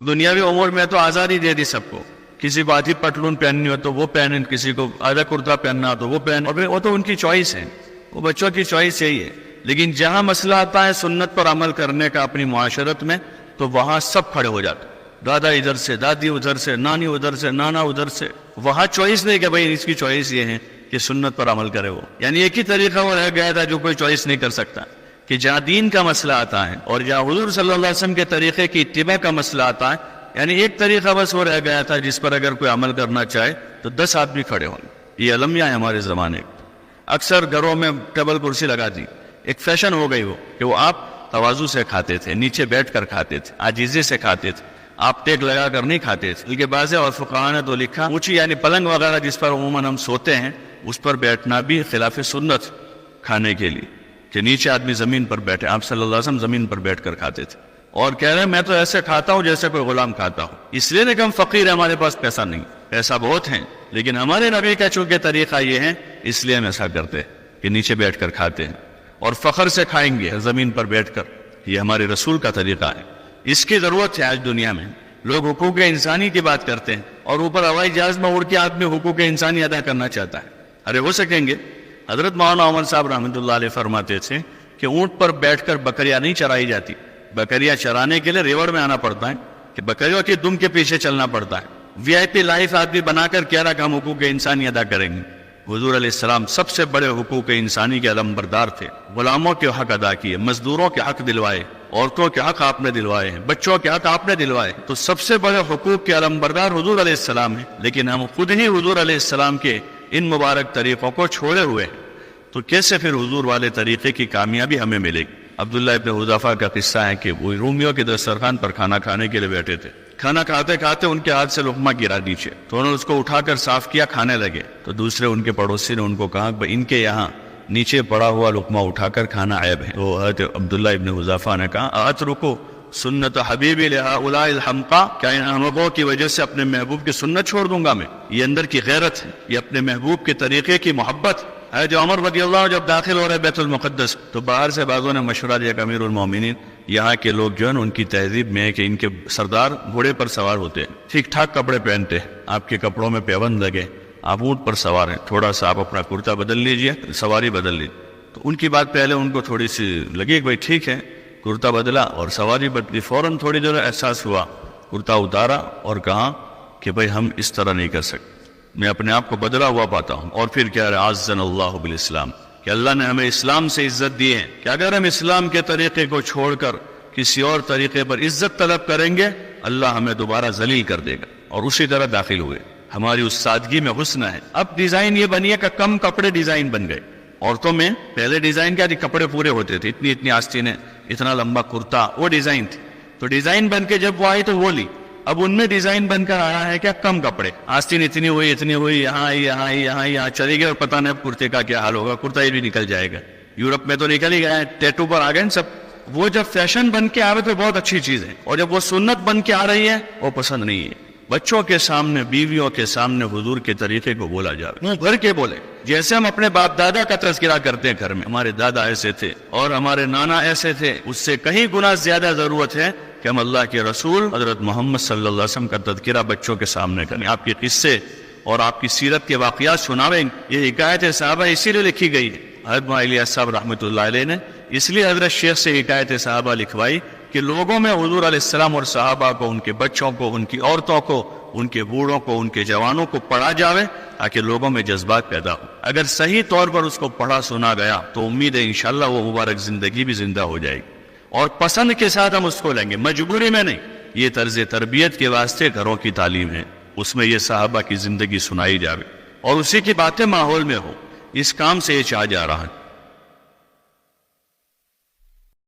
دنیاوی امور میں تو آزادی دے دی سب کو، کسی کو آدھی پتلون پہننی ہو تو وہ پہنیں، کسی کو آدھا کرتا پہننا ہو تو وہ پہن، اور وہ تو ان کی چوائس ہے، وہ بچوں کی چوائس یہی ہے۔ لیکن جہاں مسئلہ آتا ہے سنت پر عمل کرنے کا اپنی معاشرت میں، تو وہاں سب کھڑے ہو جاتے، دادا ادھر سے، دادی ادھر سے، نانی ادھر سے، نانا ادھر سے۔ وہاں چوائس نہیں کہ بھائی اس کی چوائس یہ ہے کہ سنت پر عمل کرے وہ، یعنی ایک ہی طریقہ وہ رہ گیا تھا جو کوئی چوائس نہیں کر سکتا، کہ جہاں دین کا مسئلہ آتا ہے اور جہاں حضور صلی اللہ علیہ وسلم کے طریقے کی اتباع کا مسئلہ آتا ہے، یعنی ایک طریقہ بس وہ رہ گیا تھا جس پر اگر کوئی عمل کرنا چاہے تو 10 آدمی کھڑے ہوں گے۔ یہ المیہ ہے ہمارے زمانے کا۔ اکثر گھروں میں ٹیبل کرسی لگا دی، ایک فیشن ہو گئی وہ، کہ وہ آپ تواضع سے کھاتے تھے، نیچے بیٹھ کر کھاتے تھے، عاجزی سے کھاتے تھے، آپ ٹیک لگا کر نہیں کھاتے تھے۔ بلکہ بعض اور فقہاء نے تو لکھا اونچی یعنی پلنگ وغیرہ جس پر عموماً ہم سوتے ہیں اس پر بیٹھنا بھی خلاف سنت کھانے کے لیے، کہ نیچے آدمی زمین پر بیٹھے، آپ صلی اللہ علیہ وسلم زمین پر بیٹھ کر کھاتے تھے، اور کہہ رہے ہیں میں تو ایسے کھاتا ہوں جیسے کوئی غلام کھاتا ہوں۔ اس لیے کہ ہم فقیر ہیں، ہمارے پاس پیسہ نہیں، پیسہ بہت ہے، لیکن ہمارے نبی کا چونکہ طریقہ یہ ہے اس لیے ہم ایسا کرتے ہیں کہ نیچے بیٹھ کر کھاتے ہیں، اور فخر سے کھائیں گے زمین پر بیٹھ کر۔ یہ ہمارے رسول کا طریقہ ہے، اس کی ضرورت ہے آج دنیا میں۔ لوگ حقوق انسانی کی بات کرتے ہیں اور اوپر ہوائی جہاز میں اڑ کے آدمی حقوق انسانی ادا کرنا چاہتا ہے۔ ارے ہو سکیں گے؟ حضرت مولانا عمر صاحب رحمۃ اللہ علیہ فرماتے تھے کہ اونٹ پر بیٹھ کر بکریاں نہیں چرائی جاتی، بکریاں چرانے کے لیے ریوڑ میں آنا پڑتا ہے، کہ بکریوں کی دم کے پیچھے چلنا پڑتا ہے۔ وی آئی پی لائف آدمی بنا کر کہہ رہا کہ ہم حقوق انسانی ادا کریں گے۔ حضور علیہ السلام سب سے بڑے حقوق انسانی کے علمبردار تھے، غلاموں کے حق ادا کیے، مزدوروں کے حق دلوائے، عورتوں کے حق آپ نے دلوائے ہیں، بچوں کے حق آپ نے دلوائے، تو سب سے بڑے حقوق کے علمبردار حضور علیہ السلام ہیں۔ لیکن ہم خود ہی حضور علیہ السلام کے ان مبارک طریقوں کو چھوڑے ہوئے ہیں، تو کیسے پھر حضور والے طریقے کی کامیابی ہمیں ملے گی؟ عبداللہ ابن حذیفہ کا قصہ ہے کہ وہ رومیوں کے دسترخوان پر کھانا کھانے کے لیے بیٹھے تھے، کھانا کھاتے کھاتے ان کے ہاتھ سے لقمہ گرا نیچے، تو انہوں نے اس کو اٹھا کر صاف کیا، کھانے لگے، تو دوسرے ان کے پڑوسی نے ان کو کہا کہ ان کے یہاں نیچے پڑا ہوا لقمہ اٹھا کر کھانا عیب ہے۔ تو حضرت عبداللہ ابن حذیفہ نے کہا اترکو سنت حبیبی لہؤلاء الحمقاء، کیا ان احمقوں کی وجہ سے اپنے محبوب کی سنت چھوڑ دوں گا میں؟ یہ اندر کی غیرت ہے، یہ اپنے محبوب کے طریقے کی محبت ہے۔ جو عمر رضی اللہ عنہ جب داخل ہو رہے بیت المقدس، تو باہر سے بعضوں نے مشورہ دیا کہ امیر المومنین، یہاں کے لوگ جو ہیں ان کی تہذیب میں ہے کہ ان کے سردار گھوڑے پر سوار ہوتے ہیں، ٹھیک ٹھاک کپڑے پہنتے ہیں، آپ کے کپڑوں میں پیوند لگے، آپ اونٹ پر سوار ہیں، تھوڑا سا آپ اپنا کرتا بدل لیجئے، سواری بدل لیجئے۔ تو ان کی بات پہلے ان کو تھوڑی سی لگی کہ بھائی ٹھیک ہے، کرتا بدلا اور سواری بدلی، فوراً تھوڑی دیر احساس ہوا، کرتا اتارا اور کہا کہ بھائی ہم اس طرح نہیں کر سکتے، میں اپنے آپ کو بدلا ہوا پاتا ہوں۔ اور پھر کہہ رہے عزنا اللہ بالاسلام، کہ اللہ نے ہمیں اسلام سے عزت دی ہے، کہ اگر ہم اسلام کے طریقے کو چھوڑ کر کسی اور طریقے پر عزت طلب کریں گے اللہ ہمیں دوبارہ ذلیل کر دے گا۔ اور اسی طرح داخل ہوئے، ہماری اس سادگی میں حسن ہے۔ اب ڈیزائن یہ بنی ہے کہ کم کپڑے ڈیزائن بن گئے۔ عورتوں میں پہلے ڈیزائن کیا تھی؟ کپڑے پورے ہوتے تھے، اتنی آستینیں، اتنا لمبا کرتا، وہ ڈیزائن تھی۔ تو ڈیزائن بن کے جب وہ آئی تو وہ لی۔ اب ان میں ڈیزائن بن کر آیا ہے کیا؟ کم کپڑے، آستین اتنی ہوئی، یہاں آئی، یہاں آئی، یہاں چلی گئی، اور پتہ نہیں اب کرتے کا کیا حال ہوگا، کرتا یہ بھی نکل جائے گا۔ یورپ میں تو نکل ہی گیا ہے، ٹیٹو پر آ گئے سب۔ وہ جب فیشن بن کے آ رہے تو بہت اچھی چیز ہے، اور جب وہ سنت بن کے آ رہی ہے وہ پسند نہیں ہے۔ بچوں کے سامنے، بیویوں کے سامنے حضور کے طریقے کو بولا جائے، منہ بھر کے بولے، جیسے ہم اپنے باپ دادا کا تذکرہ کرتے ہیں گھر میں، ہمارے دادا ایسے تھے اور ہمارے نانا ایسے تھے، اس سے کہیں گنا زیادہ ضرورت ہے کہ ہم اللہ کے رسول حضرت محمد صلی اللہ علیہ وسلم کا تذکرہ بچوں کے سامنے کریں، آپ کے قصے اور آپ کی سیرت کے واقعات سناویں۔ یہ حکایت صحابہ اسی لیے لکھی گئی ہے۔ حضرت الیاس صاحب رحمۃ اللہ علیہ نے اس لیے حضرت شیخ سے حکایت صحابہ لکھوائی کہ لوگوں میں حضور علیہ السلام اور صحابہ کو، ان کے بچوں کو، ان کی عورتوں کو، ان کے بوڑھوں کو، ان کے جوانوں کو پڑھا جاوے تاکہ لوگوں میں جذبات پیدا ہو۔ اگر صحیح طور پر اس کو پڑھا سنا گیا تو امید ہے انشاءاللہ وہ مبارک زندگی بھی زندہ ہو جائے گی، اور پسند کے ساتھ ہم اس کو لیں گے، مجبوری میں نہیں۔ یہ طرز تربیت کے واسطے گھروں کی تعلیم ہے، اس میں یہ صحابہ کی زندگی سنائی جاوے اور اسی کی باتیں ماحول میں ہو، اس کام سے یہ چاہ جا رہا ہے۔